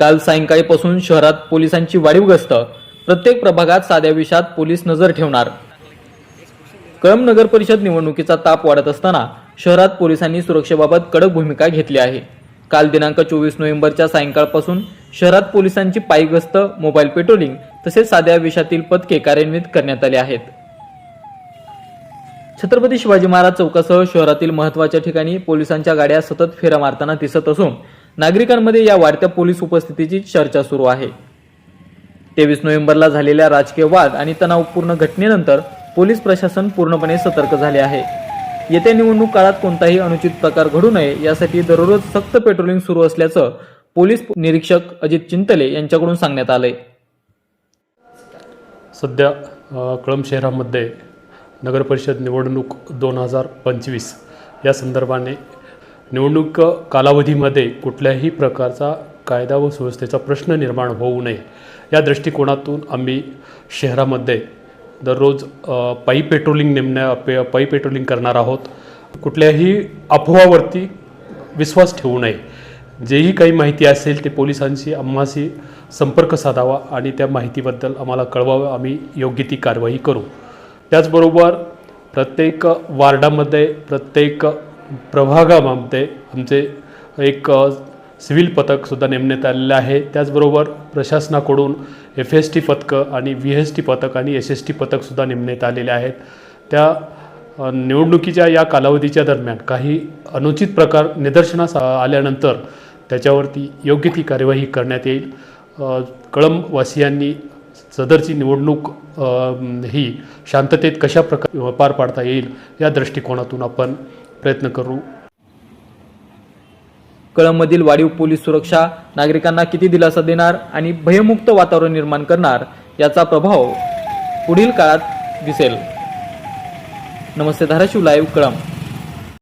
काल सायंकाळीपासून शहरात पोलिसांची वाढीव गस्त। प्रत्येक प्रभागात साध्या विषयात पोलीस नजर ठेवणार। कळंब नगर परिषद निवडणुकीचा ताप वाढत असताना शहरात पोलिसांनी सुरक्षेबाबत कडक भूमिका घेतली आहे। काल दिनांक 24 नोव्हेंबरच्या सायंकाळपासून शहरात पोलिसांची पायी गस्त, मोबाईल पेट्रोलिंग तसेच साध्या विषयातील पथके कार्यान्वित करण्यात आले आहेत। छत्रपती शिवाजी महाराज चौकासह शहरातील महत्त्वाच्या ठिकाणी पोलिसांच्या गाड्या सतत फेऱ्या मारताना दिसत असून नागरिकांमध्ये या वाढत्या पोलीस उपस्थितीची चर्चा सुरू आहे। 23 नोव्हेंबरला झालेल्या राजकीय वाद आणि तणावपूर्ण घटनेनंतर पोलीस प्रशासन पूर्णपणे सतर्क झाले आहे। येत्या निवडणूक काळात कोणताही अनुचित प्रकार घडू नये यासाठी दररोज सक्त पेट्रोलिंग सुरू असल्याचं पोलीस निरीक्षक अजित चिंतले यांच्याकडून सांगण्यात आले। सध्या कळंब शहरामध्ये नगर परिषद निवडणूक 2025 या संदर्भाने निवडणूक कालावधीमध्ये कुठल्याही प्रकारचा कायदा व सुव्यवस्थेचा प्रश्न निर्माण होऊ नये या दृष्टिकोनातून आम्ही शहरामध्ये दररोज पायी पेट्रोलिंग करणार आहोत। कुठल्याही अफवावरती विश्वास ठेवू नये। जेही काही माहिती असेल ते पोलिसांशी आम्हाशी संपर्क साधावा आणि त्या माहितीबद्दल आम्हाला कळवावं, आम्ही योग्य ती कारवाई करू। त्याचबरोबर प्रत्येक वार्डामध्ये, प्रत्येक प्रभागामध्ये आमचे एक सिव्हिल पथकसुद्धा नेमण्यात आलेलं आहे। त्याचबरोबर प्रशासनाकडून FST पथकं आणि VST पथक आणि SST पथकसुद्धा नेमण्यात आलेले आहेत। त्या निवडणुकीच्या या कालावधीच्या दरम्यान काही अनुचित प्रकार निदर्शनास आल्यानंतर त्याच्यावरती योग्य ती कार्यवाही करण्यात येईल। कळंबवासियांनी सदरची निवडणूक ही शांततेत कशा प्रकारे पार पाडता येईल या दृष्टिकोनातून आपण प्रयत्न करू। कळंबमधील वाढीव पोलीस सुरक्षा नागरिकांना किती दिलासा देणार आणि भयमुक्त वातावरण निर्माण करणार याचा प्रभाव पुढील काळात दिसेल। नमस्ते, धाराशिव लाईव्ह, कळंब।